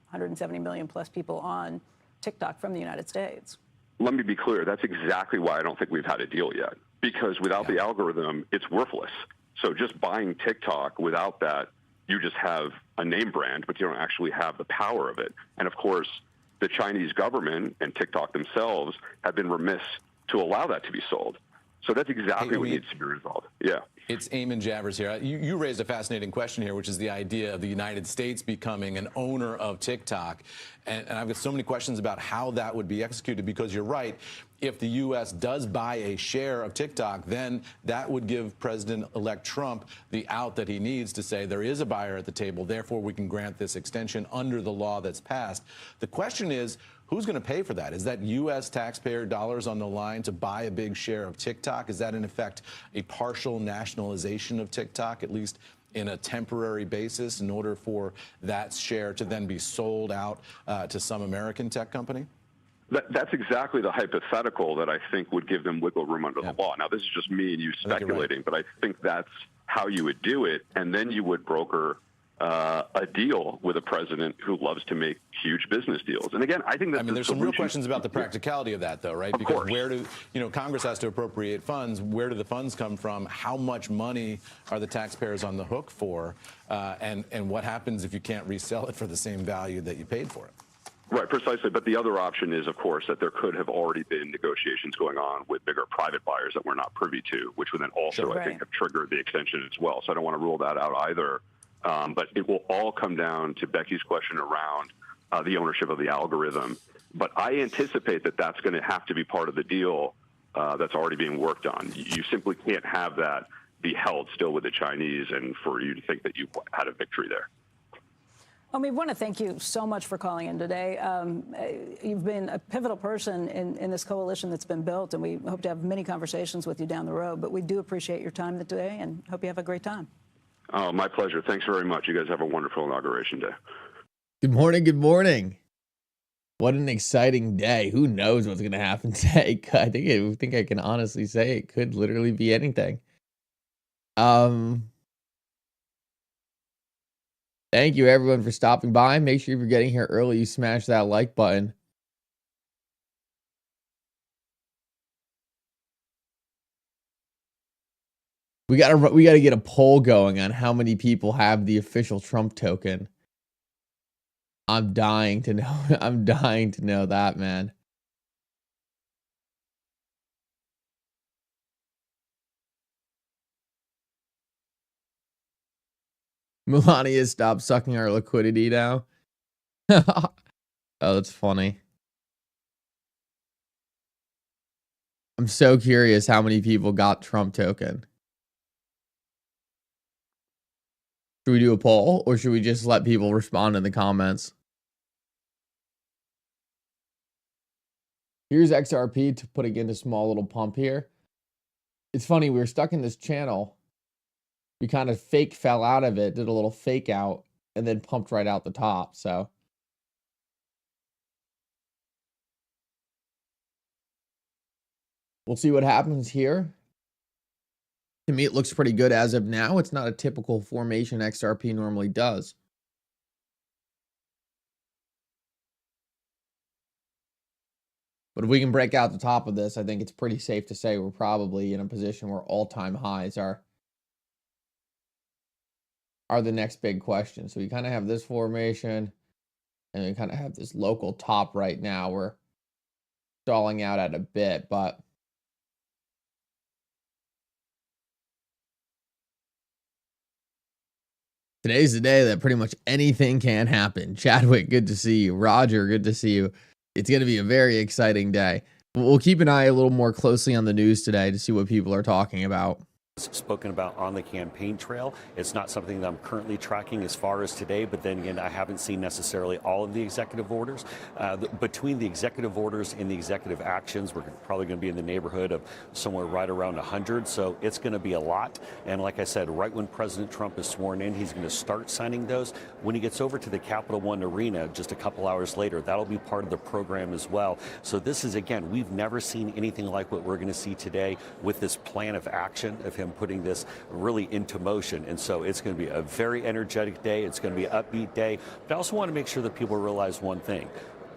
170 million plus people on TikTok from the United States. Let me be clear. That's exactly why I don't think we've had a deal yet, because without the algorithm, it's worthless. So just buying TikTok without that, you just have a name brand, but you don't actually have the power of it. And of course, the Chinese government and TikTok themselves have been remiss to allow that to be sold. So that's exactly what needs to be resolved. Yeah. It's Eamon Javers here. You raised a fascinating question here, which is the idea of the United States becoming an owner of TikTok. And I've got so many questions about how that would be executed, because you're right. If the U.S. does buy a share of TikTok, then that would give President-elect Trump the out that he needs to say there is a buyer at the table, therefore we can grant this extension under the law that's passed. The question is, who's going to pay for that? Is that U.S. taxpayer dollars on the line to buy a big share of TikTok? Is that, in effect, a partial nationalization of TikTok, at least in a temporary basis, in order for that share to then be sold out to some American tech company? That's exactly the hypothetical that I think would give them wiggle room under the law. Now, this is just me and you speculating, but I think that's how you would do it. And then you would broker a deal with a president who loves to make huge business deals. And again, I think that there's some real questions about the practicality of that, though, right? Of because course. Where do, Congress has to appropriate funds. Where do the funds come from? How much money are the taxpayers on the hook for? And what happens if you can't resell it for the same value that you paid for it? Right, precisely. But the other option is, of course, that there could have already been negotiations going on with bigger private buyers that we're not privy to, which would then also, I think, have triggered the extension as well. So I don't want to rule that out either. But it will all come down to Becky's question around the ownership of the algorithm. But I anticipate that that's going to have to be part of the deal that's already being worked on. You simply can't have that be held still with the Chinese and for you to think that you had a victory there. Well, we want to thank you so much for calling in today. You've been a pivotal person in this coalition that's been built, and we hope to have many conversations with you down the road. But we do appreciate your time today and hope you have a great time. Oh, my pleasure. Thanks very much. You guys have a wonderful Inauguration Day. Good morning. Good morning. What an exciting day. Who knows what's going to happen today? I think I can honestly say it could literally be anything. Thank you, everyone, for stopping by. Make sure if you're getting here early, you smash that like button. We gotta get a poll going on how many people have the official Trump token. I'm dying to know. I'm dying to know that, man. Melania stopped sucking our liquidity now. Oh, that's funny. I'm so curious how many people got Trump token. Should we do a poll, or should we just let people respond in the comments? Here's XRP putting in a small little pump here. It's funny, we were stuck in this channel. We kind of fake fell out of it, did a little fake out, and then pumped right out the top. So we'll see what happens here. To me, it looks pretty good as of now. It's not a typical formation XRP normally does. But if we can break out the top of this, I think it's pretty safe to say we're probably in a position where all-time highs are the next big question. So we kind of have this formation, and we kind of have this local top right now. We're stalling out at a bit, but today's the day that pretty much anything can happen. Chadwick, good to see you. Roger, good to see you. It's going to be a very exciting day. We'll keep an eye a little more closely on the news today to see what people are talking about. Spoken about on the campaign trail. It's not something that I'm currently tracking as far as today, but then again, I haven't seen necessarily all of the executive orders. Between the executive orders and the executive actions, we're probably going to be in the neighborhood of somewhere right around 100. So it's going to be a lot. And like I said, right when President Trump is sworn in, he's going to start signing those. When he gets over to the Capital One Arena just a couple hours later, that'll be part of the program as well. So this is, again, we've never seen anything like what we're going to see today with this plan of action of him him putting this really into motion. And so it's going to be a very energetic day. It's going to be an upbeat day. But I also want to make sure that people realize one thing.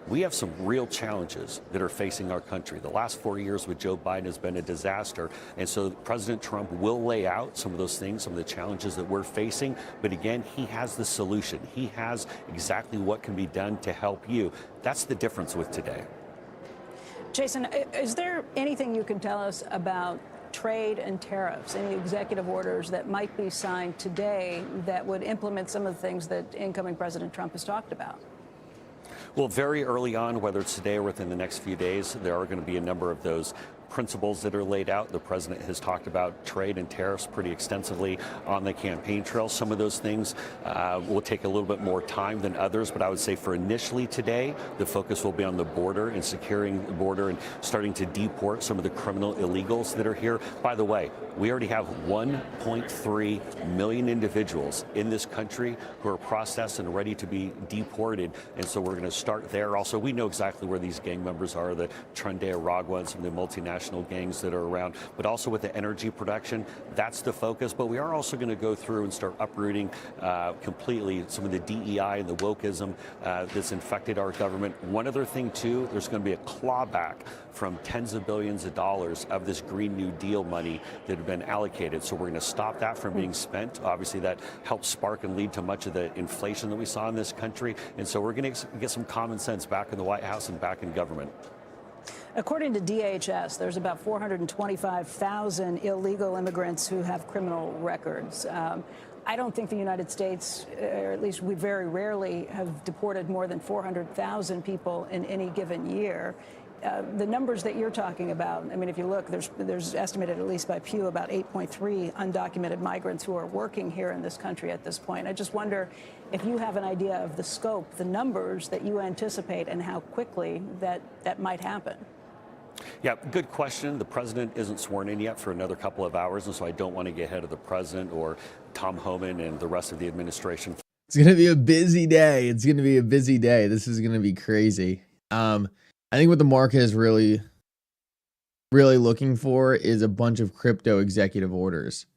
We have some real challenges that are facing our country. The last 4 years with Joe Biden has been a disaster. And so President Trump will lay out some of those things, some of the challenges that we're facing. But again, he has the solution. He has exactly what can be done to help you. That's the difference with today. Jason, is there anything you can tell us about trade and tariffs, any executive orders that might be signed today that would implement some of the things that incoming President Trump has talked about? Well, very early on, whether it's today or within the next few days, there are going to be a number of those principles that are laid out. The president has talked about trade and tariffs pretty extensively on the campaign trail. Some of those things will take a little bit more time than others, but I would say for initially today, the focus will be on the border and securing the border and starting to deport some of the criminal illegals that are here. By the way, we already have 1.3 million individuals in this country who are processed and ready to be deported, and so we're going to start there. Also, we know exactly where these gang members are, the Trundle Aragua and some of the multinational gangs that are around, but also with the energy production, that's the focus. But we are also going to go through and start uprooting completely some of the DEI and the wokeism that's infected our government. One other thing, too, there's going to be a clawback from tens of billions of dollars of this Green New Deal money that have been allocated. So we're going to stop that from being spent. Obviously, that helps spark and lead to much of the inflation that we saw in this country. And so we're going to get some common sense back in the White House and back in government. According to DHS, there's about 425,000 illegal immigrants who have criminal records. I don't think the United States, or at least we very rarely, have deported more than 400,000 people in any given year. The numbers that you're talking about, I mean, if you look, there's estimated, at least by Pew, about 8.3 undocumented migrants who are working here in this country at this point. I just wonder if you have an idea of the scope, the numbers that you anticipate, and how quickly that might happen. Yeah, good question. The president isn't sworn in yet for another couple of hours, and so I don't want to get ahead of the president or Tom Homan and the rest of the administration. It's going to be a busy day. It's going to be a busy day. This is going to be crazy. I think what the market is really looking for is a bunch of crypto executive orders.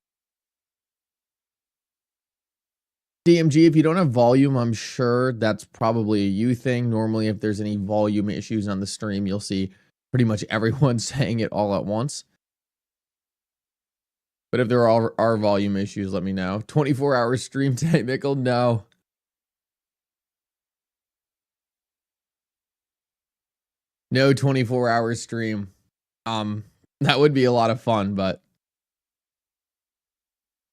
DMG, if you don't have volume, I'm sure that's probably a you thing. Normally, if there's any volume issues on the stream, you'll see pretty much everyone saying it all at once. But if there are volume issues, let me know. 24-hour stream today, Mickle? No. No 24-hour stream. That would be a lot of fun, but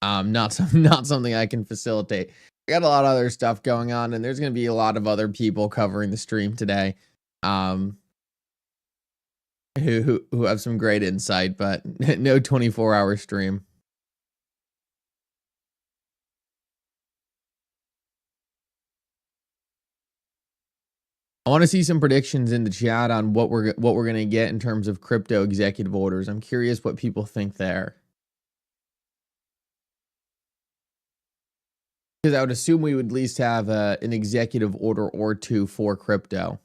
not something I can facilitate. I got a lot of other stuff going on, and there's going to be a lot of other people covering the stream today, who have some great insight, but no 24-hour stream. I want to see some predictions in the chat on what we're going to get in terms of crypto executive orders. I'm curious what people think there. Because I would assume we would at least have an executive order or two for crypto.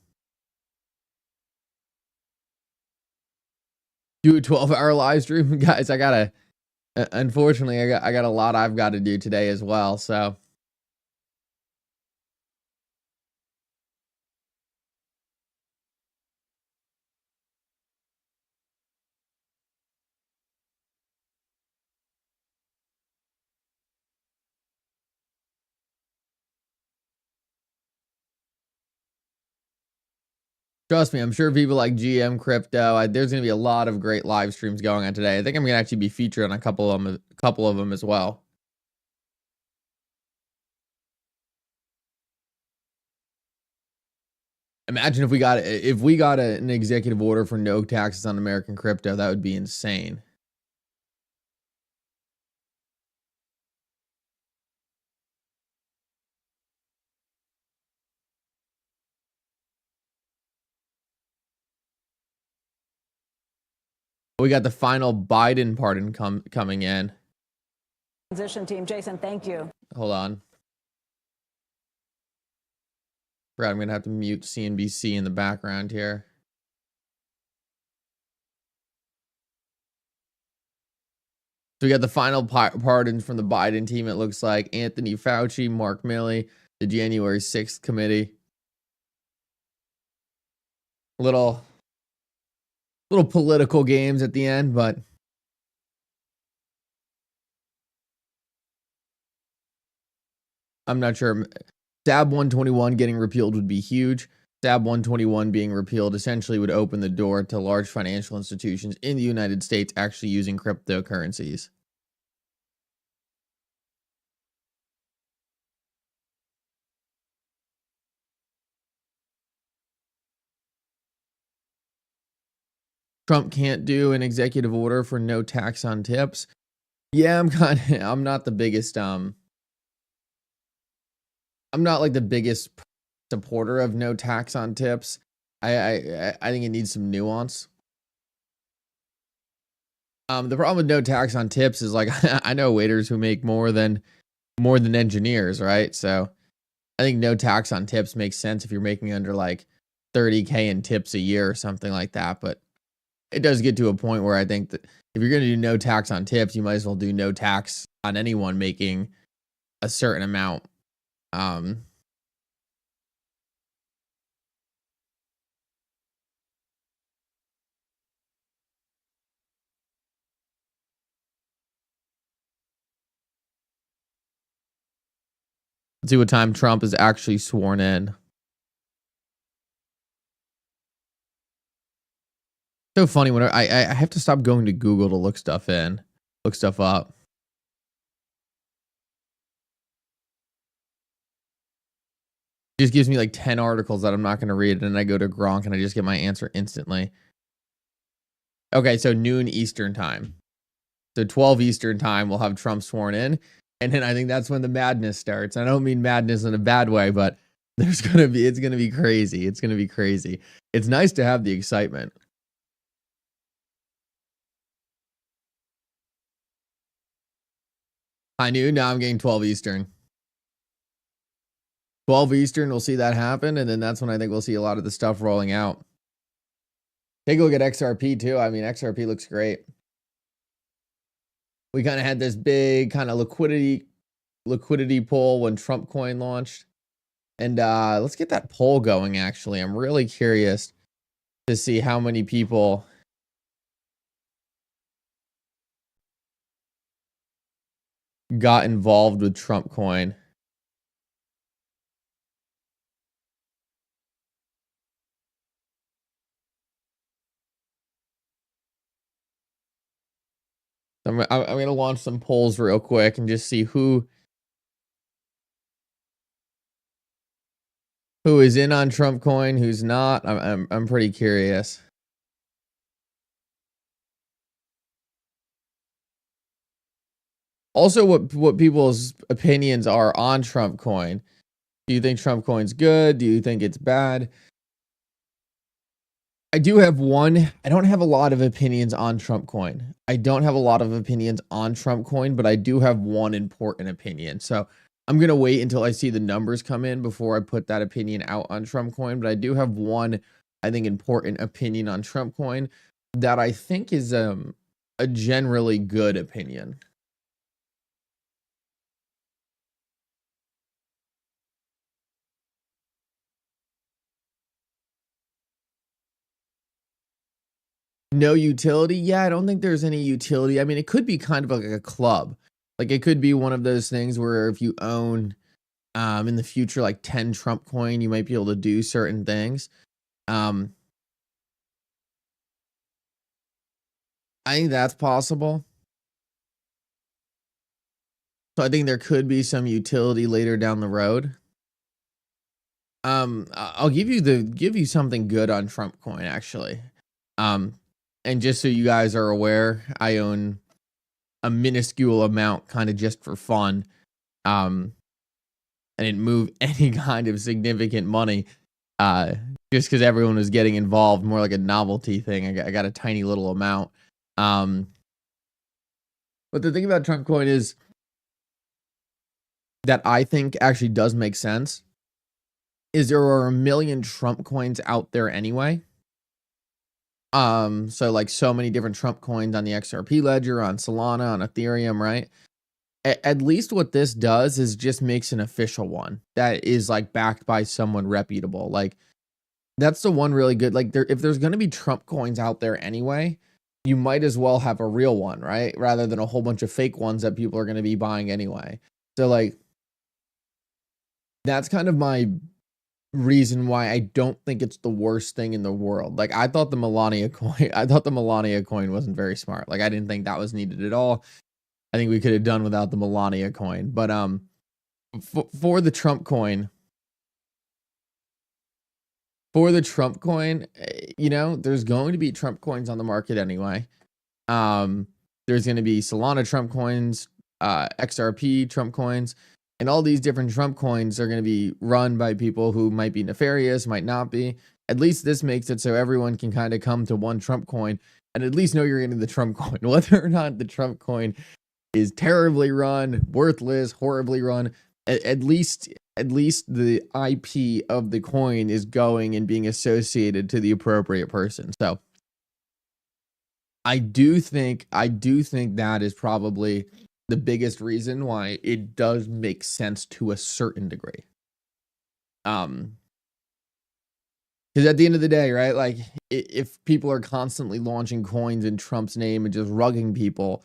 Do a 12-hour live stream, guys. Unfortunately, I got a lot I've got to do today as well. So. Trust me, I'm sure people like GM Crypto, there's going to be a lot of great live streams going on today. I think I'm going to actually be featured on a couple of them as well. Imagine if we got an executive order for no taxes on American crypto. That would be insane. We got the final Biden pardon coming in. Transition team, Jason, thank you. Hold on. Right, I'm going to have to mute CNBC in the background here. So we got the final pardons from the Biden team, it looks like. Anthony Fauci, Mark Milley, the January 6th committee. Little political games at the end, but I'm not sure. SAB 121 getting repealed would be huge. SAB 121 being repealed essentially would open the door to large financial institutions in the United States actually using cryptocurrencies. Trump can't do an executive order for no tax on tips. Yeah, I'm not the biggest I'm not like the biggest supporter of no tax on tips. I think it needs some nuance. The problem with no tax on tips is like I know waiters who make more than engineers, right? So I think no tax on tips makes sense if you're making under like 30K in tips a year or something like that. But it does get to a point where I think that if you're going to do no tax on tips, you might as well do no tax on anyone making a certain amount. Let's see what time Trump is actually sworn in. So funny when I have to stop going to Google to look stuff up. It just gives me like 10 articles that I'm not going to read, and then I go to Gronk and I just get my answer instantly. Okay, so noon Eastern time. So 12 Eastern time, we'll have Trump sworn in, and then I think that's when the madness starts. I don't mean madness in a bad way, but it's gonna be crazy. It's gonna be crazy. It's nice to have the excitement. I knew. Now I'm getting 12 Eastern. 12 Eastern, we'll see that happen, and then that's when I think we'll see a lot of the stuff rolling out. Take a look at XRP too. I mean, XRP looks great. We kind of had this big kind of liquidity pull when Trumpcoin launched. And let's get that poll going, actually. I'm really curious to see how many people got involved with Trumpcoin. I'm going to launch some polls real quick and just see who is in on Trumpcoin, who's not. I'm pretty curious. Also, what people's opinions are on Trumpcoin. Do you think Trumpcoin's good? Do you think it's bad? I do have one. I don't have a lot of opinions on Trumpcoin. But I do have one important opinion. So I'm going to wait until I see the numbers come in before I put that opinion out on Trumpcoin. But I do have one, I think, important opinion on Trumpcoin that I think is a generally good opinion. No utility? Yeah, I don't think there's any utility. I mean, it could be kind of like a club. Like it could be one of those things where if you own in the future like 10 Trumpcoin, you might be able to do certain things. I think that's possible. So I think there could be some utility later down the road. I'll give you something good on Trumpcoin, actually. And just so you guys are aware, I own a minuscule amount kind of just for fun. I didn't move any kind of significant money just because everyone was getting involved, more like a novelty thing. I got a tiny little amount. But the thing about Trumpcoin is that I think actually does make sense is there are a million Trump coins out there anyway. So like so many different Trump coins on the XRP ledger, on Solana, on Ethereum, right? At least what this does is just makes an official one that is like backed by someone reputable. Like that's the one really good, like if there's going to be Trump coins out there anyway, you might as well have a real one, right? Rather than a whole bunch of fake ones that people are going to be buying anyway. So like, that's kind of my reason why I don't think it's the worst thing in the world. Like I thought the Melania coin wasn't very smart. Like I didn't think that was needed at all. I think we could have done without the Melania coin, but for the Trump coin, you know, there's going to be Trump coins on the market anyway. There's going to be Solana Trump coins, XRP Trump coins, and all these different Trump coins are going to be run by people who might be nefarious, might not be. At least this makes it so everyone can kind of come to one Trump coin and at least know you're getting the Trump coin, whether or not the Trump coin is terribly run, worthless, horribly run. At least the IP of the coin is going and being associated to the appropriate person. So I do think that is probably the biggest reason why it does make sense to a certain degree. Because at the end of the day, right, like if people are constantly launching coins in Trump's name and just rugging people,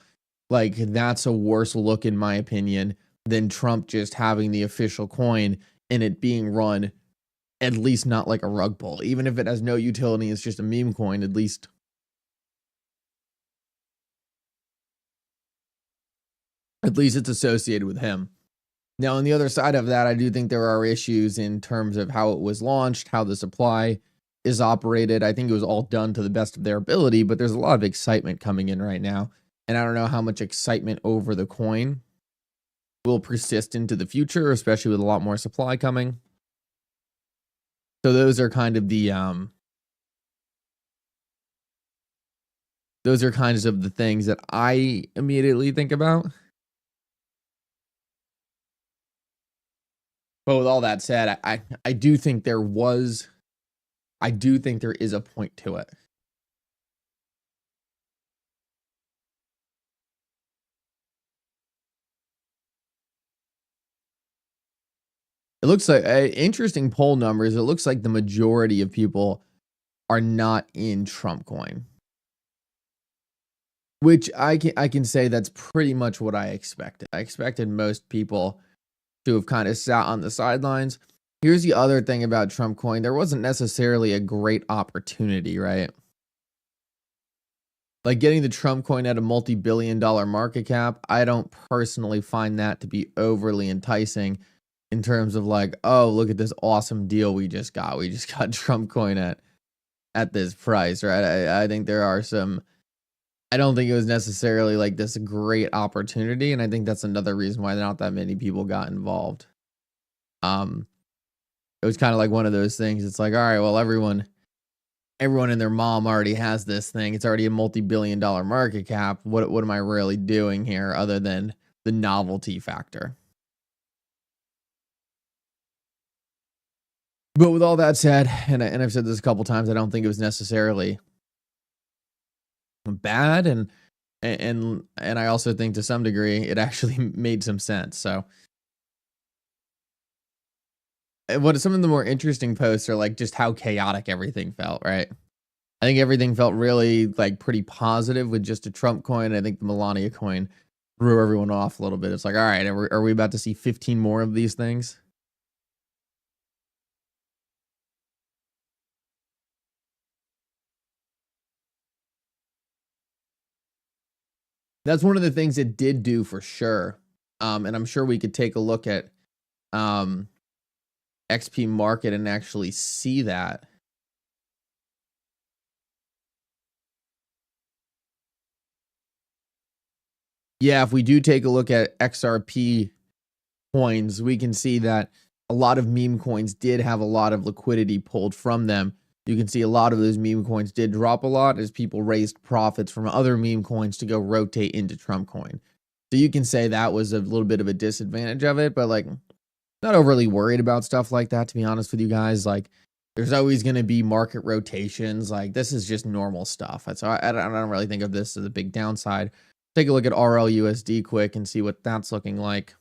like that's a worse look in my opinion than Trump just having the official coin and it being run at least not like a rug pull. Even if it has no utility, it's just a meme coin, at least it's associated with him. Now, on the other side of that, I do think there are issues in terms of how it was launched, how the supply is operated. I think it was all done to the best of their ability, but there's a lot of excitement coming in right now. And I don't know how much excitement over the coin will persist into the future, especially with a lot more supply coming. So those are kind of the things that I immediately think about. But with all that said, I do think there is a point to it. It looks like interesting poll numbers. It looks like the majority of people are not in Trump coin, which I can say that's pretty much what I expected. I expected most people to have kind of sat on the sidelines. Here's the other thing about Trump coin. There wasn't necessarily a great opportunity, right? Like getting the Trump coin at a multi-billion-dollar market cap, I don't personally find that to be overly enticing in terms of like, oh, look at this awesome deal we just got. We just got Trump coin at this price, right? I think there are some, I don't think it was necessarily like this great opportunity. And I think that's another reason why not that many people got involved. It was kind of like one of those things. It's like, all right, well, everyone and their mom already has this thing. It's already a multi-billion-dollar market cap. What am I really doing here other than the novelty factor? But with all that said, and I've said this a couple times, I don't think it was necessarily bad, and I also think to some degree it actually made some sense. So what some of the more interesting posts are like just how chaotic everything felt, right? I think everything felt really like pretty positive with just a Trump coin. I think the Melania coin threw everyone off a little bit. It's like, all right, are we about to see 15 more of these things? That's one of the things it did do for sure. And I'm sure we could take a look at XP market and actually see that. Yeah, if we do take a look at XRP coins, we can see that a lot of meme coins did have a lot of liquidity pulled from them. You can see a lot of those meme coins did drop a lot as people raised profits from other meme coins to go rotate into Trump coin. So you can say that was a little bit of a disadvantage of it, but like not overly worried about stuff like that, to be honest with you guys. Like There's always going to be market rotations. Like, this is just normal stuff. So I don't really think of this as a big downside. Take a look at RLUSD quick and see what that's looking like.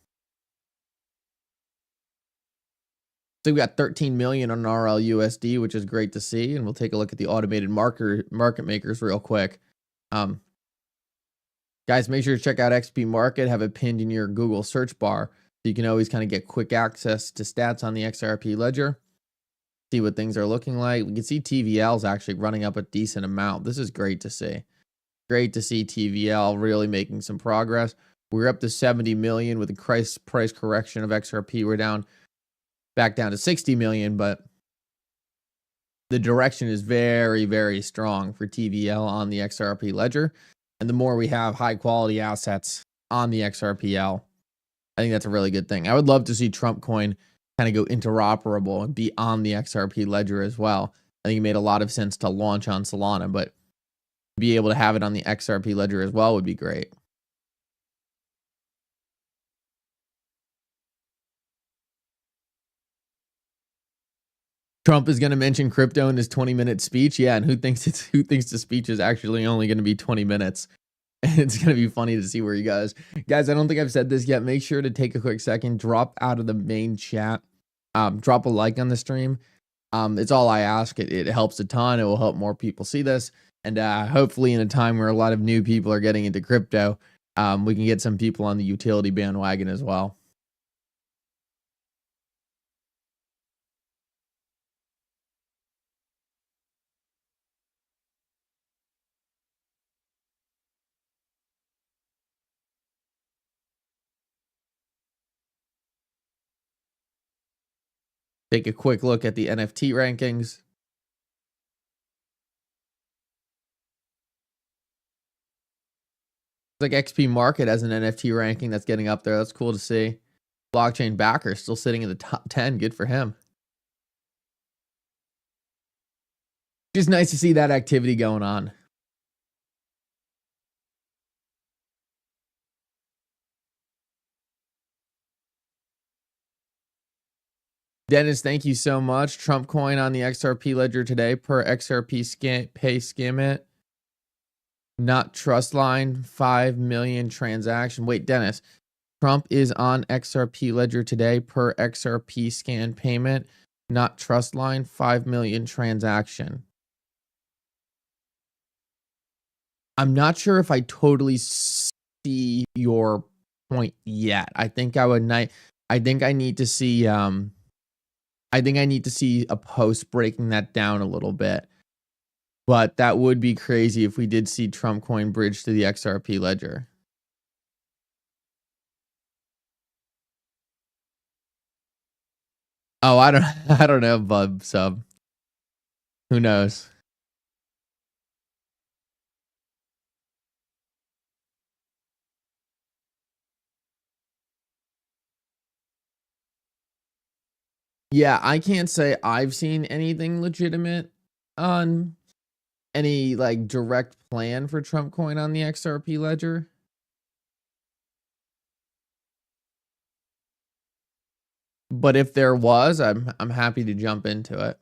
So we got 13 million on RLUSD, which is great to see. And we'll take a look at the automated market makers real quick. Guys, make sure to check out XP Market. Have it pinned in your Google search bar so you can always kind of get quick access to stats on the XRP ledger. See what things are looking like. We can see TVL is actually running up a decent amount. This is great to see. Great to see TVL really making some progress. We're up to 70 million with the price correction of XRP. We're back down to 60 million, but the direction is very, very strong for TVL on the XRP ledger. And the more we have high quality assets on the XRPL, I think that's a really good thing. I would love to see Trumpcoin kind of go interoperable and be on the XRP ledger as well. I think it made a lot of sense to launch on Solana, but be able to have it on the XRP ledger as well would be great. Trump is going to mention crypto in his 20-minute speech. Yeah, and who thinks the speech is actually only going to be 20 minutes? It's going to be funny to see where he goes. Guys, I don't think I've said this yet. Make sure to take a quick second, drop out of the main chat, drop a like on the stream. It's all I ask. It helps a ton. It will help more people see this. And hopefully in a time where a lot of new people are getting into crypto, we can get some people on the utility bandwagon as well. Take a quick look at the NFT rankings. Like XP Market has an NFT ranking that's getting up there. That's cool to see. Blockchain Backer still sitting in the top 10. Good for him. Just nice to see that activity going on. Dennis, thank you so much. Trumpcoin on the XRP ledger today per XRP pay skimmit. Not trust line, 5 million transaction. Wait, Dennis, Trump is on XRP ledger today per XRP scan payment. Not trust line, 5 million transaction. I'm not sure if I totally see your point yet. I think I need to see a post breaking that down a little bit. But that would be crazy if we did see Trumpcoin bridge to the XRP ledger. Oh, I don't know, Bub Sub. Who knows? Yeah, I can't say I've seen anything legitimate on any like direct plan for Trumpcoin on the XRP ledger. But if there was, I'm happy to jump into it.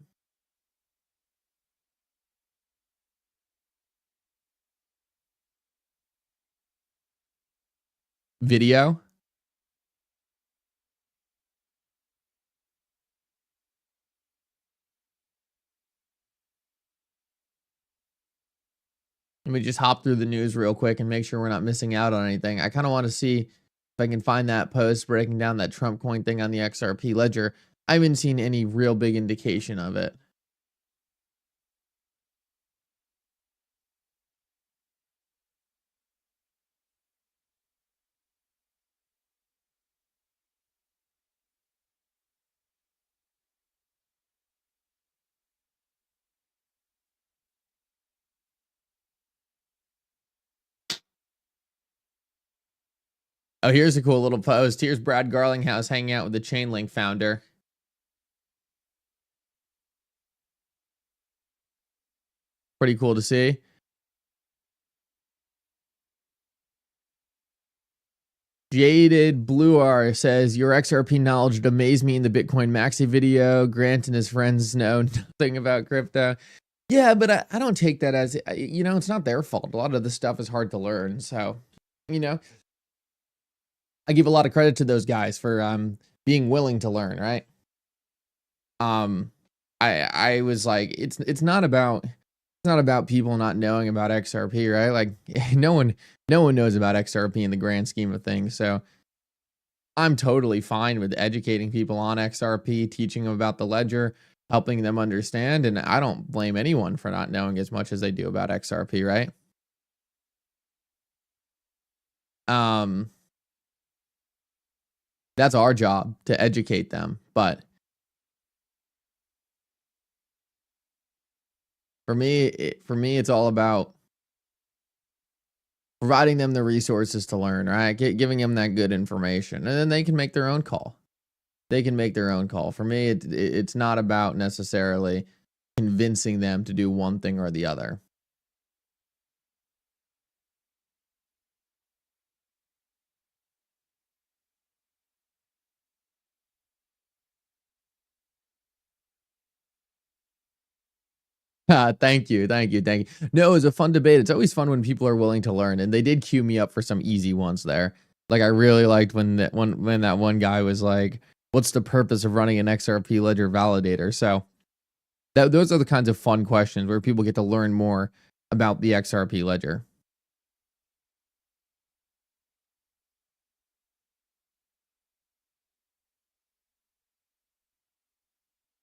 Video. Let me just hop through the news real quick and make sure we're not missing out on anything. I kind of want to see if I can find that post breaking down that Trumpcoin thing on the XRP ledger. I haven't seen any real big indication of it. Oh, here's a cool little post. Here's Brad Garlinghouse hanging out with the Chainlink founder. Pretty cool to see. Jaded Blue R says, your XRP knowledge would amaze me in the Bitcoin Maxi video. Grant and his friends know nothing about crypto. Yeah, but I don't take that as, you know, it's not their fault. A lot of this stuff is hard to learn. So, you know, I give a lot of credit to those guys for being willing to learn, right? I was like, it's not about people not knowing about XRP, right? Like no one knows about XRP in the grand scheme of things. So I'm totally fine with educating people on XRP, teaching them about the ledger, helping them understand. And I don't blame anyone for not knowing as much as they do about XRP, right? That's our job, to educate them. But for me, it's all about providing them the resources to learn, right? Giving them that good information, and then they can make their own call. They can make their own call. For me, it's not about necessarily convincing them to do one thing or the other. Thank you. No, it was a fun debate. It's always fun when people are willing to learn, and they did cue me up for some easy ones there. Like I really liked when that one guy was like, "What's the purpose of running an XRP ledger validator?" So those are the kinds of fun questions where people get to learn more about the XRP ledger.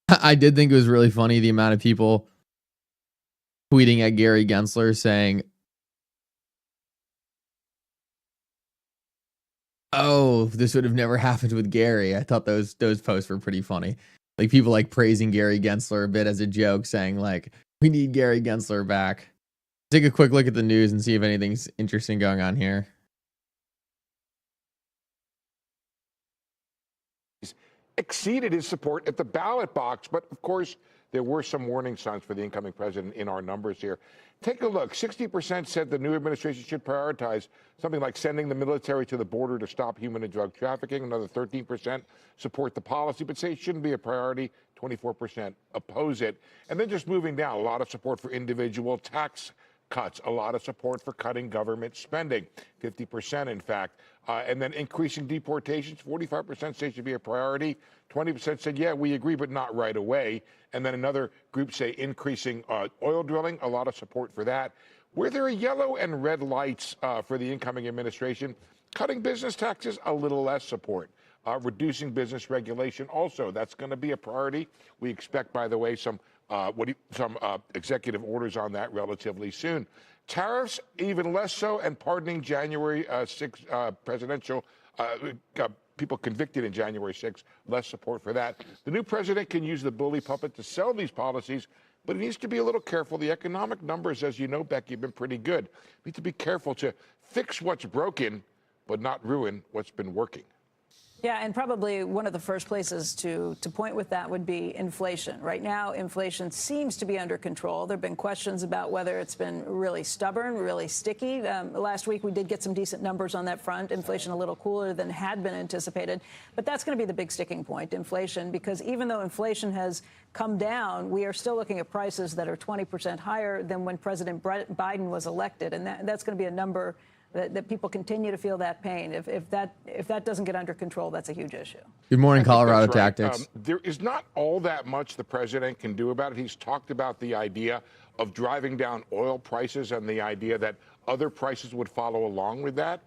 I did think it was really funny the amount of people tweeting at Gary Gensler saying, "Oh, this would have never happened with Gary." I thought those posts were pretty funny. Like people like praising Gary Gensler a bit as a joke, saying like, "We need Gary Gensler back." Take a quick look at the news and see if anything's interesting going on here. Exceeded his support at the ballot box, but of course there were some warning signs for the incoming president in our numbers here. Take a look. 60% said the new administration should prioritize something like sending the military to the border to stop human and drug trafficking. Another 13% support the policy but say it shouldn't be a priority. 24% oppose it. And then just moving down, a lot of support for individual tax cuts, a lot of support for cutting government spending, 50% in fact. And then increasing deportations, 45% say it should be a priority. 20% said, yeah, we agree, but not right away. And then another group say increasing oil drilling, a lot of support for that. Where there are yellow and red lights for the incoming administration, cutting business taxes, a little less support. Reducing business regulation, also, that's going to be a priority. We expect, by the way, some executive orders on that relatively soon. Tariffs, even less so, and pardoning January 6 presidential people convicted in January 6, less support for that. The new president can use the bully puppet to sell these policies, but he needs to be a little careful. The economic numbers, as you know, Becky, have been pretty good. We need to be careful to fix what's broken, but not ruin what's been working. Yeah, and probably one of the first places to point with that would be inflation. Right now, inflation seems to be under control. There have been questions about whether it's been really stubborn, really sticky. Last week, we did get some decent numbers on that front. Inflation a little cooler than had been anticipated. But that's going to be the big sticking point, inflation, because even though inflation has come down, we are still looking at prices that are 20% higher than when President Biden was elected. And that's going to be a number that people continue to feel that pain. If that doesn't get under control, that's a huge issue. Good morning, Colorado right. Tactics. There is not all that much the president can do about it. He's talked about the idea of driving down oil prices and the idea that other prices would follow along with that.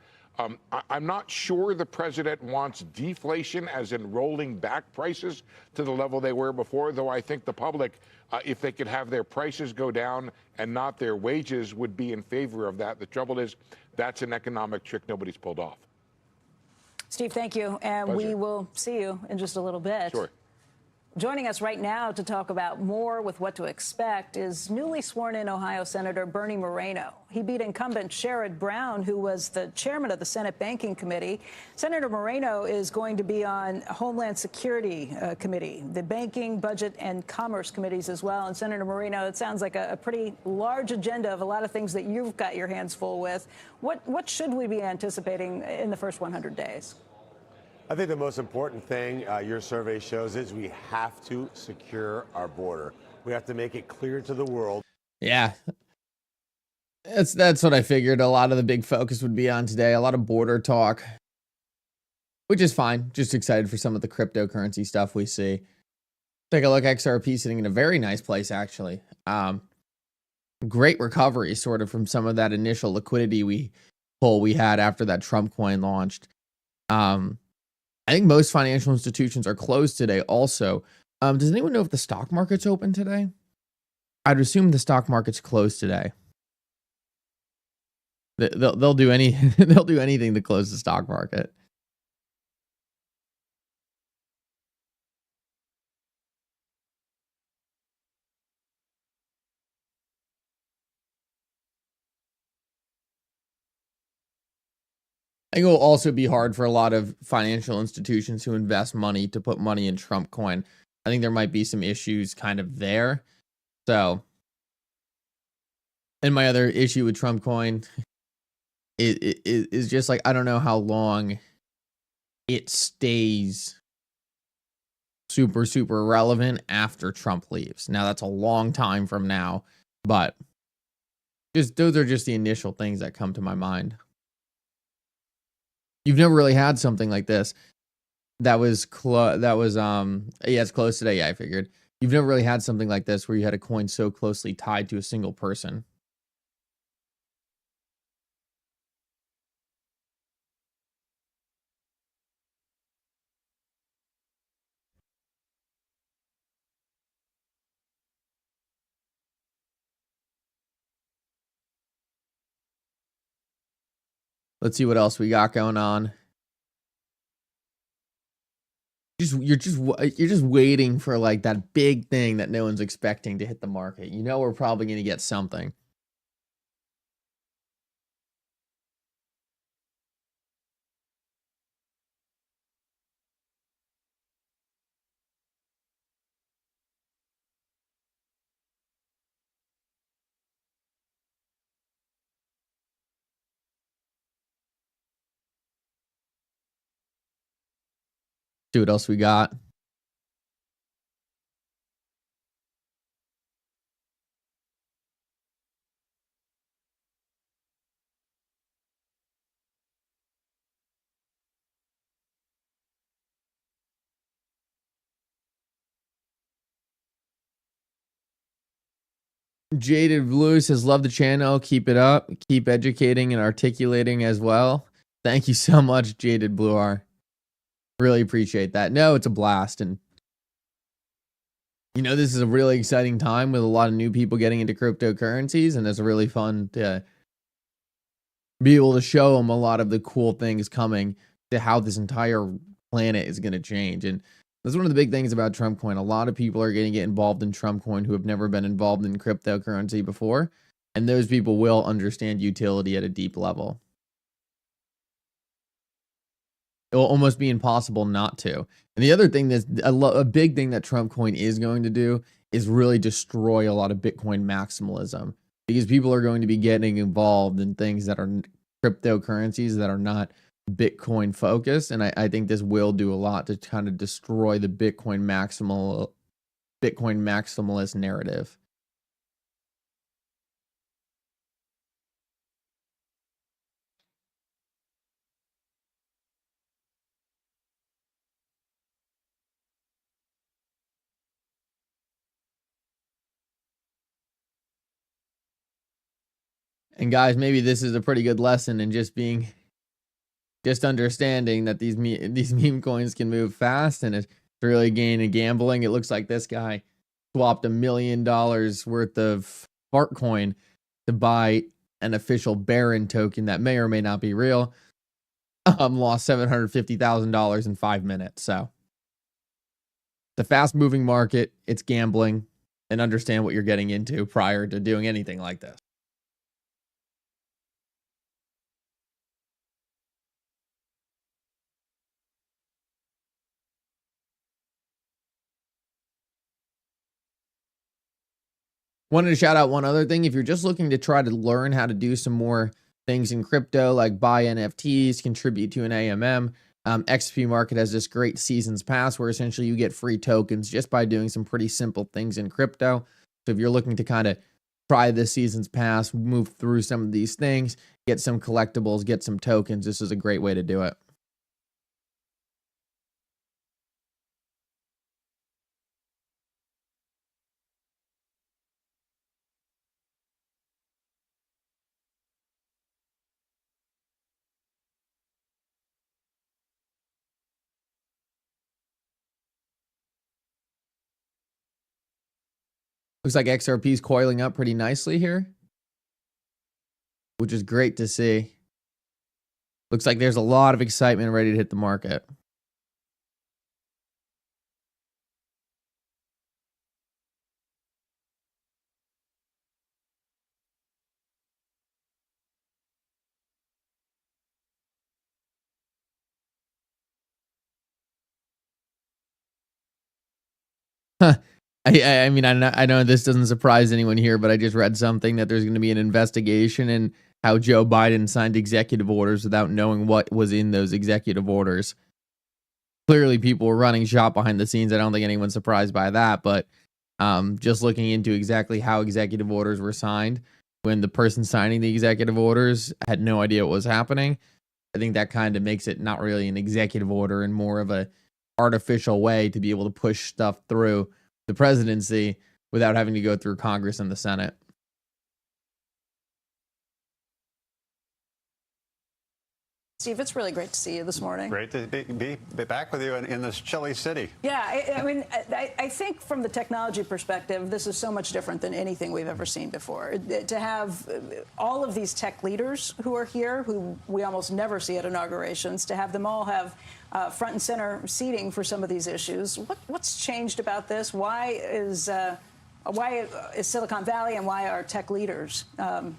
I'm not sure the president wants deflation, as in rolling back prices to the level they were before, though I think the public, if they could have their prices go down and not their wages, would be in favor of that. The trouble is, that's an economic trick nobody's pulled off. Steve, thank you. And Pleasure. We will see you in just a little bit. Sure. Joining us right now to talk about more with what to expect is newly sworn-in Ohio Senator Bernie Moreno. He beat incumbent Sherrod Brown, who was the chairman of the Senate Banking Committee. Senator Moreno is going to be on Homeland Security Committee, the Banking, Budget, and Commerce Committees as well. And Senator Moreno, it sounds like a pretty large agenda of a lot of things that you've got your hands full with. What should we be anticipating in the first 100 days? I think the most important thing your survey shows is we have to secure our border. We have to make it clear to the world. Yeah. That's what I figured a lot of the big focus would be on today. A lot of border talk, which is fine. Just excited for some of the cryptocurrency stuff we see. Take a look, XRP sitting in a very nice place, actually. Great recovery, sort of, from some of that initial liquidity we had after that Trumpcoin launched. I think most financial institutions are closed today also. Does anyone know if the stock market's open today? I'd assume the stock market's closed today. They'll do they'll do anything to close the stock market. I think it will also be hard for a lot of financial institutions who invest money to put money in Trumpcoin. I think there might be some issues kind of there. So, and my other issue with Trumpcoin is just like, I don't know how long it stays super, super relevant after Trump leaves. Now, that's a long time from now, but just those are just the initial things that come to my mind. You've never really had something like this. Yeah, it's close today. Yeah, I figured. You've never really had something like this where you had a coin so closely tied to a single person. Let's see what else we got going on. You're just waiting for like that big thing that no one's expecting to hit the market. You know we're probably going to get something. See what else we got. Jaded Blue says, love the channel. Keep it up. Keep educating and articulating as well. Thank you so much, Jaded Blue R. Really appreciate that. No, it's a blast. And, you know, this is a really exciting time with a lot of new people getting into cryptocurrencies. And it's really fun to be able to show them a lot of the cool things coming to how this entire planet is going to change. And that's one of the big things about Trumpcoin. A lot of people are going to get involved in Trumpcoin who have never been involved in cryptocurrency before. And those people will understand utility at a deep level. It will almost be impossible not to. And the other thing that's a big thing that Trumpcoin is going to do is really destroy a lot of Bitcoin maximalism, because people are going to be getting involved in things that are cryptocurrencies that are not Bitcoin focused. And I think this will do a lot to kind of destroy the Bitcoin maximalist narrative. And guys, maybe this is a pretty good lesson in just understanding that these meme coins can move fast, and it's really gambling. It looks like this guy swapped $1 million worth of fart coin to buy an official Baron token that may or may not be real. Lost $750,000 in 5 minutes. So The fast moving market, it's gambling, and understand what you're getting into prior to doing anything like this. Wanted to shout out one other thing. If you're just looking to try to learn how to do some more things in crypto, like buy NFTs, contribute to an AMM, XRP Market has this great seasons pass where essentially you get free tokens just by doing some pretty simple things in crypto. So if you're looking to kind of try this seasons pass, move through some of these things, get some collectibles, get some tokens, this is a great way to do it. Looks like XRP is coiling up pretty nicely here, which is great to see. Looks like there's a lot of excitement ready to hit the market. I mean, I know this doesn't surprise anyone here, but I just read something that there's going to be an investigation in how Joe Biden signed executive orders without knowing what was in those executive orders. Clearly, people were running shop behind the scenes. I don't think anyone's surprised by that, but just looking into exactly how executive orders were signed when the person signing the executive orders had no idea what was happening, I think that kind of makes it not really an executive order and more of a artificial way to be able to push stuff through the presidency without having to go through Congress and the Senate. Steve, it's really great to see you this morning. Great to be back with you in this chilly city. Yeah, I mean, I think from the technology perspective, this is so much different than anything we've ever seen before. To have all of these tech leaders who are here, who we almost never see at inaugurations, to have them all have front and center seating for some of these issues. What's changed about this? Why is Silicon Valley and why are tech leaders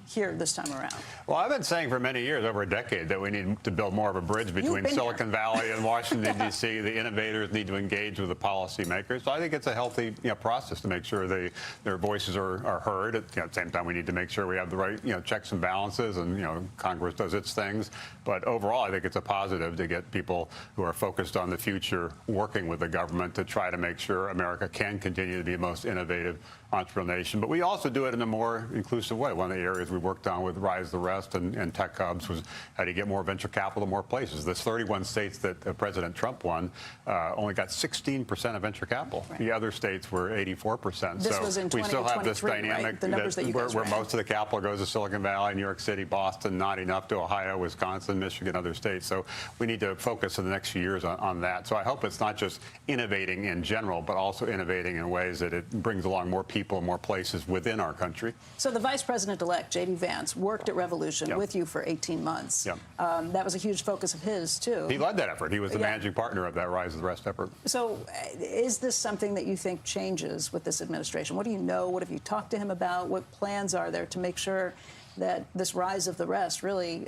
here this time around? Well, I've been saying for many years, over a decade, that we need to build more of a bridge between Silicon Valley and Washington, D.C. The innovators need to engage with the policymakers. So I think it's a healthy process to make sure their voices are heard. At the same time, we need to make sure we have the right checks and balances, and Congress does its things. But overall, I think it's a positive to get people who are focused on the future working with the government to try to make sure America can continue to be the most innovative entrepreneurial nation. But we also do it in a more inclusive way. One of the areas we worked on with Rise the Rest and Tech Hubs was how do you get more venture capital in more places. The 31 states that President Trump won only got 16% of venture capital. Right. The other states were 84%. This was in 2023, we still have this dynamic, right? The numbers that you guys where most of the capital goes to Silicon Valley, New York City, Boston, not enough to Ohio, Wisconsin, Michigan, other states. So we need to focus in the next few years on that. So I hope it's not just innovating in general, but also innovating in ways that it brings along more people in more places within our country. So the Vice President-elect, J.D. Vance, worked at Revolution with you for 18 months. That was a huge focus of his, too. He led that effort. He was the managing partner of that Rise of the Rest effort. So is this something that you think changes with this administration? What do you know? What have you talked to him about? What plans are there to make sure that this Rise of the Rest really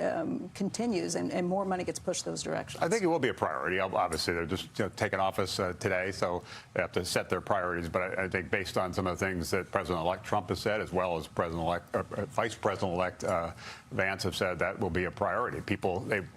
continues and more money gets pushed those directions? I think it will be a priority. Obviously, they're just taking office today, so they have to set their priorities. But I think based on some of the things that President-elect Trump has said, as well as Vice President-elect Vance have said, that will be a priority.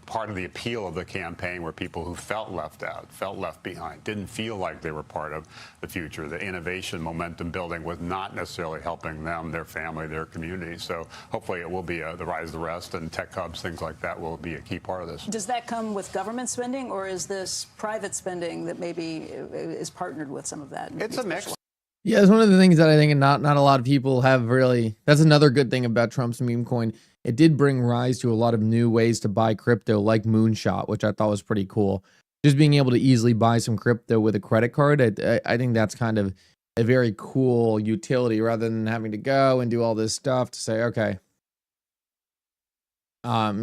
Part of the appeal of the campaign were people who felt left out, felt left behind, didn't feel like they were part of the future. The innovation momentum building was not necessarily helping them, their family, their community. So hopefully it will be the Rise of the Rest, and tech hubs, things like that will be a key part of this. Does that come with government spending, or is this private spending that maybe is partnered with some of that? It's a mix. Yeah, it's one of the things that I think not a lot of people have really. That's another good thing about Trump's meme coin. It did bring rise to a lot of new ways to buy crypto, like Moonshot, which I thought was pretty cool. Just being able to easily buy some crypto with a credit card, I think that's kind of a very cool utility, rather than having to go and do all this stuff to say, okay,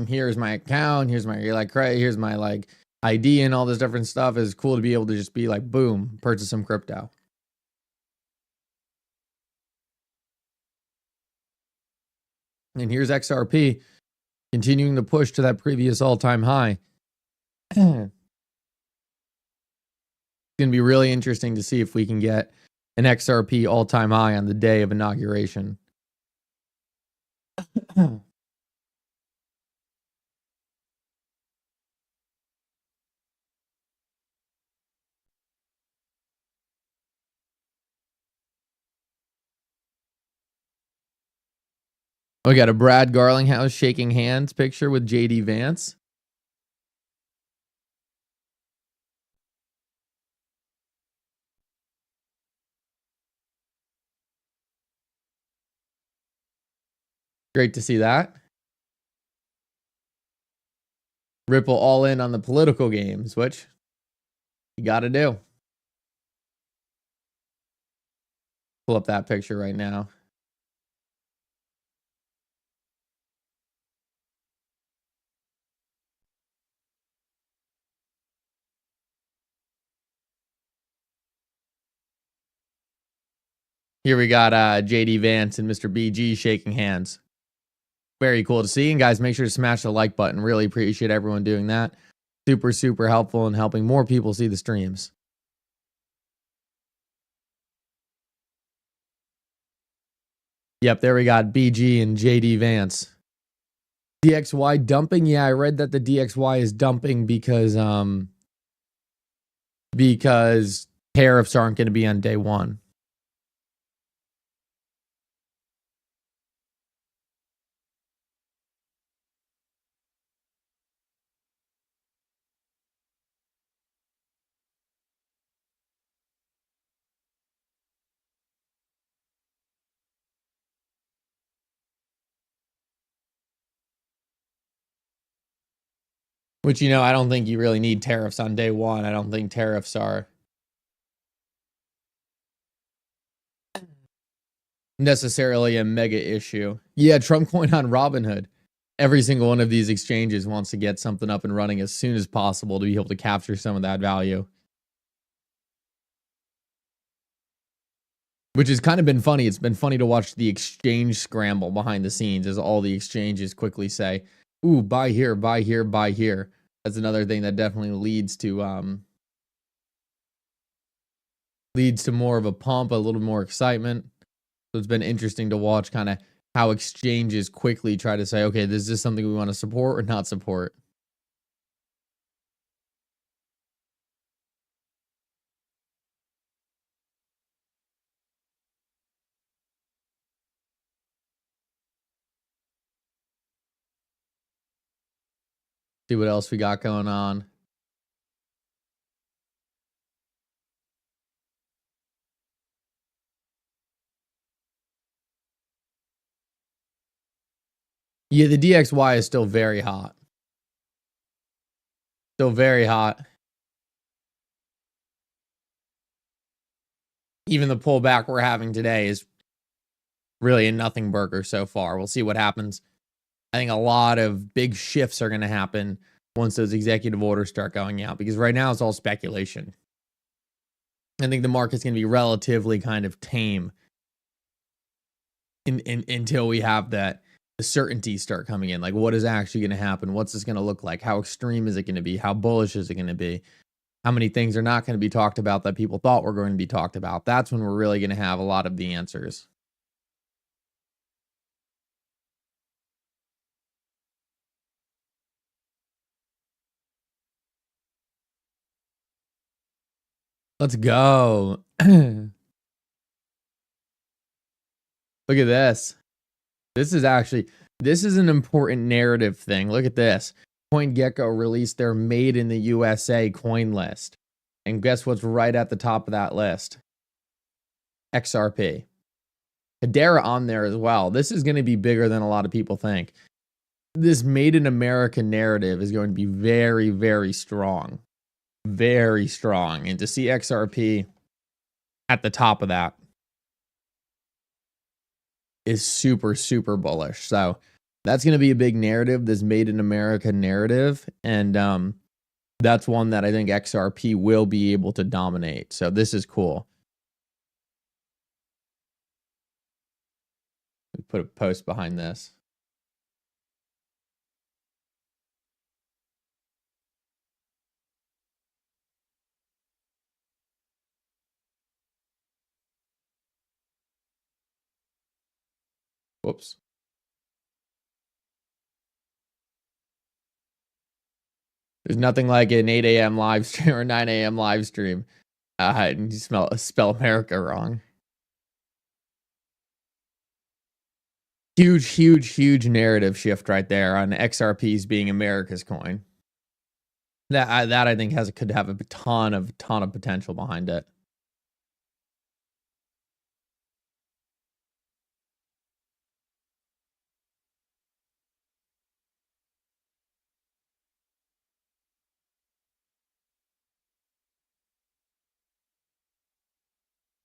here's my account, here's my credit, here's my ID and all this different stuff, is cool to be able to just be like, boom, purchase some crypto. And here's XRP continuing to push to that previous all-time high. It's going to be really interesting to see if we can get an XRP all-time high on the day of inauguration. We got a Brad Garlinghouse shaking hands picture with JD Vance. Great to see that. Ripple all in on the political games, which you got to do. Pull up that picture right now. Here we got JD Vance and Mr. BG shaking hands. Very cool to see. And guys, make sure to smash the like button. Really appreciate everyone doing that. Super, super helpful in helping more people see the streams. Yep, there we got BG and JD Vance. DXY dumping? Yeah, I read that the DXY is dumping because tariffs aren't going to be on day one. Which, you know, I don't think you really need tariffs on day one. I don't think tariffs are necessarily a mega issue. Yeah, Trumpcoin on Robinhood. Every single one of these exchanges wants to get something up and running as soon as possible to be able to capture some of that value. Which has kind of been funny. It's been funny to watch the exchange scramble behind the scenes as all the exchanges quickly say, ooh, buy here, buy here, buy here. That's another thing that definitely leads to more of a pump, a little more excitement. So it's been interesting to watch kind of how exchanges quickly try to say, okay, is this something we want to support or not support? See what else we got going on. Yeah, the DXY is still very hot. Still very hot. Even the pullback we're having today is really a nothing burger so far. We'll see what happens. I think a lot of big shifts are going to happen once those executive orders start going out, because right now it's all speculation. I think the market's going to be relatively kind of tame until we have that the certainties start coming in. Like, what is actually going to happen? What's this going to look like? How extreme is it going to be? How bullish is it going to be? How many things are not going to be talked about that people thought were going to be talked about? That's when we're really going to have a lot of the answers. Let's go. Look at this. This is an important narrative thing. Look at this. CoinGecko released their Made in the USA coin list. And guess what's right at the top of that list? XRP. Hedera on there as well. This is going to be bigger than a lot of people think. This Made in America narrative is going to be very, very strong. Very strong. And to see XRP at the top of that is super, super bullish. So that's going to be a big narrative, this Made in America narrative. And that's one that I think XRP will be able to dominate. So this is cool. We put a post behind this. Whoops. There's nothing like an 8 a.m. live stream or 9 a.m. live stream. And you spell America wrong. Huge narrative shift right there on XRPs being America's coin. That I think could have a ton of potential behind it.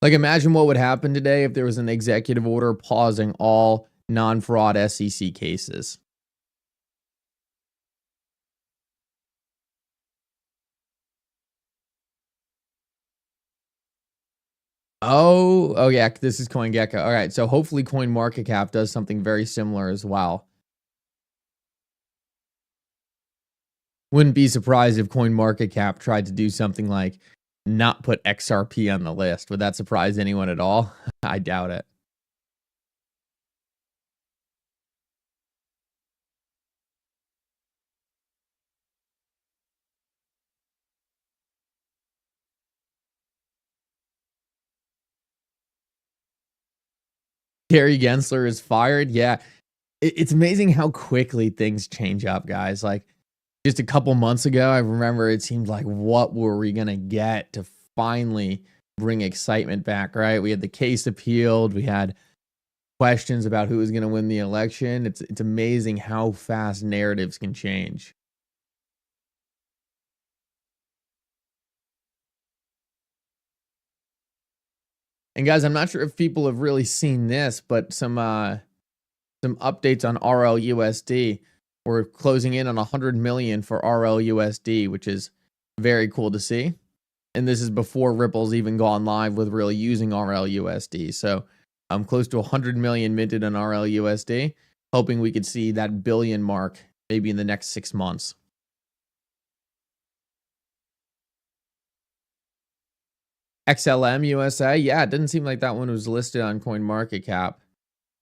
Like, imagine what would happen today if there was an executive order pausing all non-fraud SEC cases. Oh yeah, this is CoinGecko. All right, so hopefully CoinMarketCap does something very similar as well. Wouldn't be surprised if CoinMarketCap tried to do something like not put XRP on the list. Would that surprise anyone at all? I doubt it. Gary Gensler is fired. Yeah, it's amazing how quickly things change up, guys. Like, just a couple months ago, I remember it seemed like, what were we going to get to finally bring excitement back, right? We had the case appealed. We had questions about who was going to win the election. It's amazing how fast narratives can change. And guys, I'm not sure if people have really seen this, but some updates on RLUSD. We're closing in on 100 million for RLUSD, which is very cool to see. And this is before Ripple's even gone live with really using RLUSD. So I'm close to 100 million minted on RLUSD, hoping we could see that billion mark maybe in the next 6 months. XLM USA, yeah, it didn't seem like that one was listed on CoinMarketCap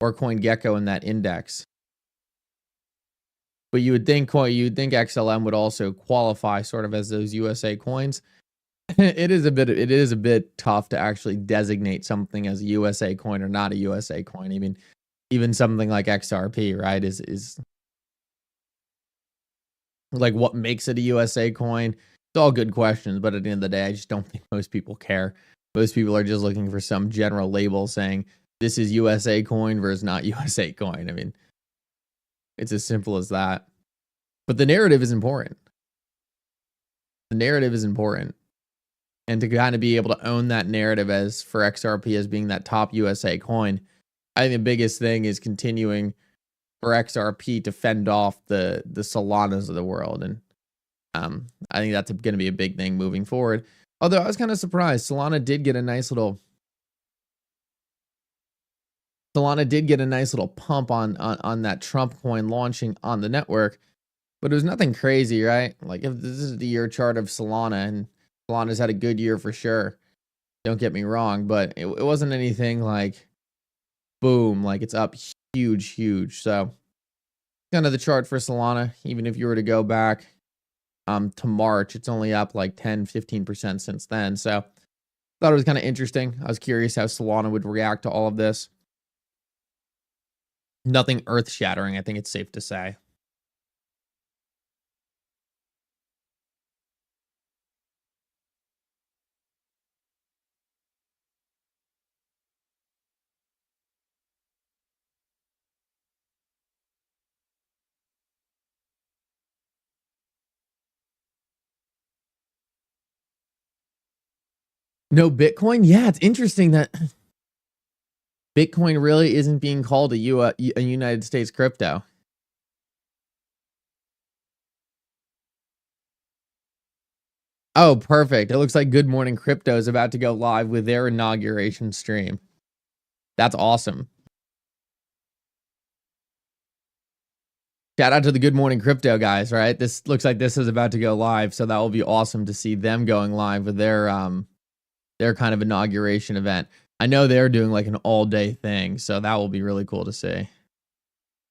or CoinGecko in that index. But you would think XLM would also qualify sort of as those USA coins. It is a bit tough to actually designate something as a USA coin or not a USA coin. I mean, even something like XRP, right, is like, what makes it a USA coin? It's all good questions, but at the end of the day, I just don't think most people care. Most people are just looking for some general label saying this is USA coin versus not USA coin. I mean, it's as simple as that. But the narrative is important. The narrative is important. And to kind of be able to own that narrative as for XRP as being that top USA coin, I think the biggest thing is continuing for XRP to fend off the Solanas of the world. And I think that's going to be a big thing moving forward. Although I was kind of surprised, Solana did get a nice little pump on that Trumpcoin launching on the network, but it was nothing crazy, right? Like, if this is the year chart of Solana, and Solana's had a good year for sure, don't get me wrong, but it wasn't anything like boom, like it's up huge. So kind of the chart for Solana, even if you were to go back to March, it's only up like 10-15% since then. So thought it was kind of interesting. I was curious how Solana would react to all of this. Nothing earth-shattering, I think it's safe to say. No Bitcoin? Yeah, it's interesting that Bitcoin really isn't being called a United States crypto. Oh, perfect. It looks like Good Morning Crypto is about to go live with their inauguration stream. That's awesome. Shout out to the Good Morning Crypto guys, right? This looks like this is about to go live, so that will be awesome to see them going live with their kind of inauguration event. I know they're doing like an all-day thing, so that will be really cool to see.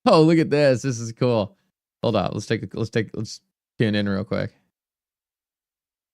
Oh, look at this. This is cool. Hold on. Let's tune in real quick.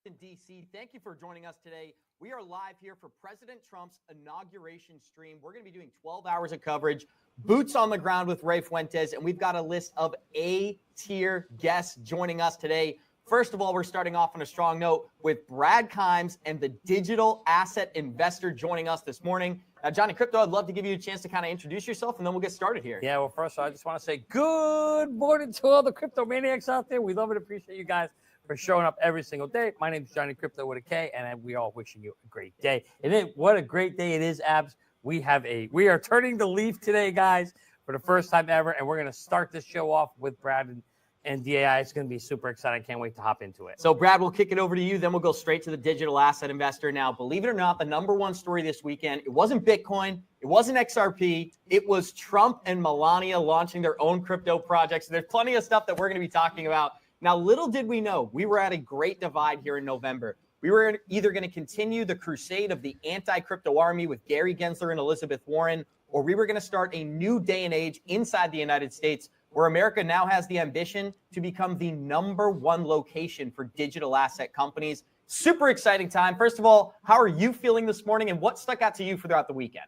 In DC, thank you for joining us today. We are live here for President Trump's inauguration stream. We're going to be doing 12 hours of coverage, boots on the ground with Ray Fuentes, and we've got a list of A-tier guests joining us today. First of all, we're starting off on a strong note with Brad Kimes and the digital asset investor joining us this morning. Johnny Crypto, I'd love to give you a chance to kind of introduce yourself, and then we'll get started here. Yeah, well, first, I just want to say good morning to all the crypto maniacs out there. We love and appreciate you guys for showing up every single day. My name is Johnny Crypto with a K, and we all wishing you a great day. And then, what a great day it is, Abs. We are turning the leaf today, guys, for the first time ever, and we're going to start this show off with Brad and DAI. It's going to be super exciting. Can't wait to hop into it. So, Brad, we'll kick it over to you. Then we'll go straight to the digital asset investor. Now, believe it or not, the number one story this weekend, it wasn't Bitcoin. It wasn't XRP. It was Trump and Melania launching their own crypto projects. There's plenty of stuff that we're going to be talking about. Now, little did we know, we were at a great divide here in November. We were either going to continue the crusade of the anti-crypto army with Gary Gensler and Elizabeth Warren, or we were going to start a new day and age inside the United States where America now has the ambition to become the #1 location for digital asset companies. Super exciting time. First of all, how are you feeling this morning, and what stuck out to you throughout the weekend?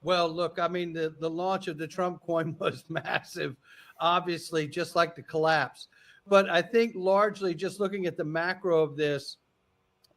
Well, look, I mean, the launch of the Trumpcoin was massive, obviously, just like the collapse. But I think largely just looking at the macro of this,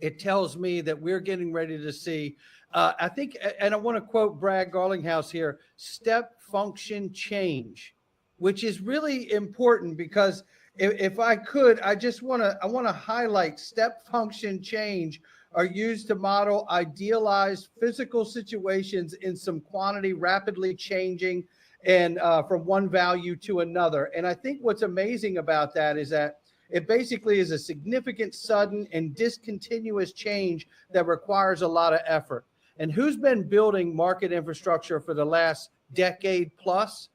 it tells me that we're getting ready to see, I think, and I want to quote Brad Garlinghouse here, step function change, which is really important because if I could, I want to highlight step function change are used to model idealized physical situations in some quantity rapidly changing and from one value to another. And I think what's amazing about that is that it basically is a significant, sudden, and discontinuous change that requires a lot of effort. And who's been building market infrastructure for the last decade plus?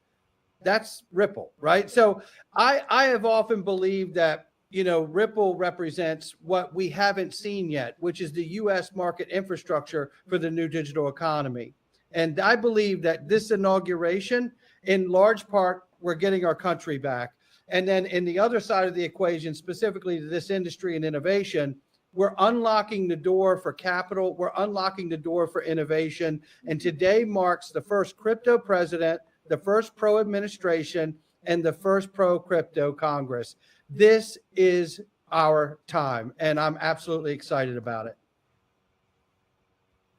That's Ripple, right? So I have often believed that, you know, Ripple represents what we haven't seen yet, which is the U.S. market infrastructure for the new digital economy. And I believe that this inauguration, in large part, we're getting our country back. And then in the other side of the equation, specifically to this industry and innovation, we're unlocking the door for capital. We're unlocking the door for innovation. And today marks the first crypto president, the first pro administration, and the first pro crypto Congress. This is our time, and I'm absolutely excited about it.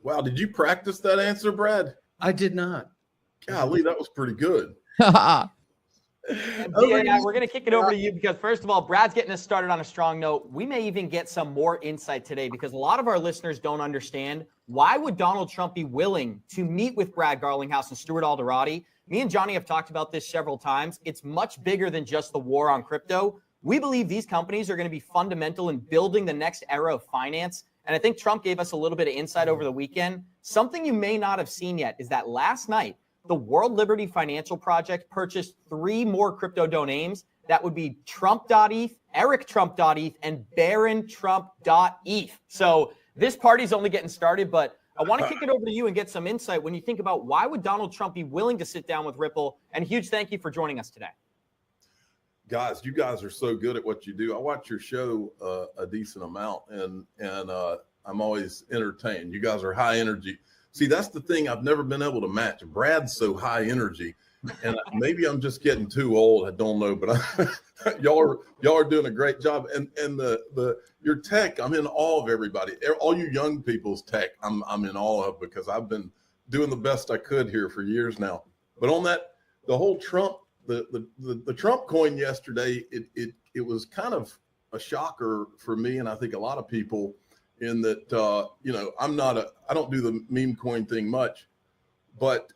Wow, did you practice that answer, Brad? I did not. Golly, that was pretty good. And we're going to kick it over to you because, first of all, Brad's getting us started on a strong note. We may even get some more insight today because a lot of our listeners don't understand why would Donald Trump be willing to meet with Brad Garlinghouse and Stuart Alderati. Me and Johnny have talked about this several times. It's much bigger than just the war on crypto. We believe these companies are going to be fundamental in building the next era of finance. And I think Trump gave us a little bit of insight over the weekend. Something you may not have seen yet is that last night, the World Liberty Financial Project purchased 3 more crypto domains. That would be Trump.eth, EricTrump.eth, and BaronTrump.eth. So this party's only getting started, but I want to kick it over to you and get some insight when you think about why would Donald Trump be willing to sit down with Ripple. And a huge thank you for joining us today. Guys, you guys are so good at what you do. I watch your show a decent amount, and I'm always entertained. You guys are high energy. See, that's the thing I've never been able to match. Brad's so high energy, and maybe I'm just getting too old. I don't know, but y'all are doing a great job. And your tech, I'm in awe of everybody. All you young people's tech, I'm in awe of because I've been doing the best I could here for years now. But on that, the whole Trump, the Trump coin yesterday, it was kind of a shocker for me, and I think a lot of people. In that, you know, I don't do the meme coin thing much, but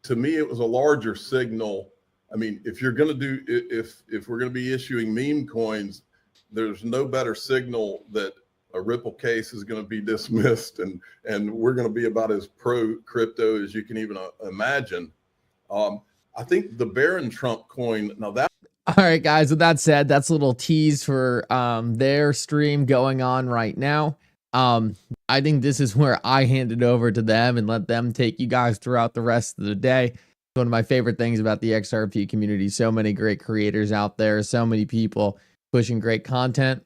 to me, it was a larger signal. I mean, if you're going to if we're going to be issuing meme coins, there's no better signal that a Ripple case is going to be dismissed, and we're going to be about as pro crypto as you can even imagine. I think the Baron Trump coin, now that. All right, guys, with that said, that's a little tease for their stream going on right now. I think this is where I hand it over to them and let them take you guys throughout the rest of the day. It's one of my favorite things about the XRP community. So many great creators out there, so many people pushing great content.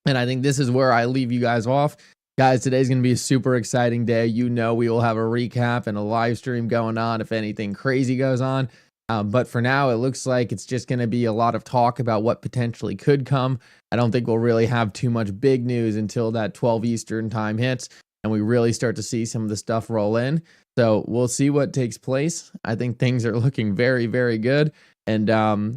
And I think this is where I leave you guys off. Guys, today's going to be a super exciting day. You know, we will have a recap and a live stream going on if anything crazy goes on. But for now, it looks like it's just going to be a lot of talk about what potentially could come. I don't think we'll really have too much big news until that 12 Eastern time hits and we really start to see some of the stuff roll in. So we'll see what takes place. I think things are looking very, very good. And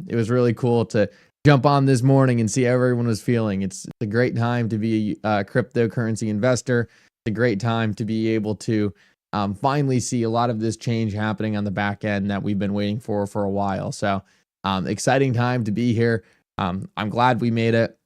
it was really cool to jump on this morning and see how everyone was feeling. It's a great time to be a cryptocurrency investor. It's a great time to be able to finally see a lot of this change happening on the back end that we've been waiting for a while. So exciting time to be here. I'm glad we made it.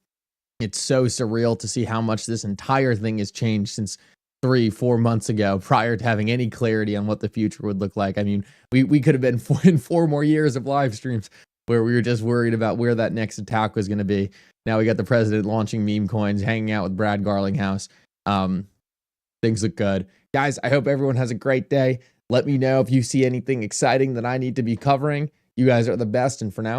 It's so surreal to see how much this entire thing has changed since 3-4 months ago, prior to having any clarity on what the future would look like. I mean, we could have been in 4 more years of live streams where we were just worried about where that next attack was going to be. Now we got the president launching meme coins, hanging out with Brad Garlinghouse. Things look good. Guys, I hope everyone has a great day. Let me know if you see anything exciting that I need to be covering. You guys are the best, and for now,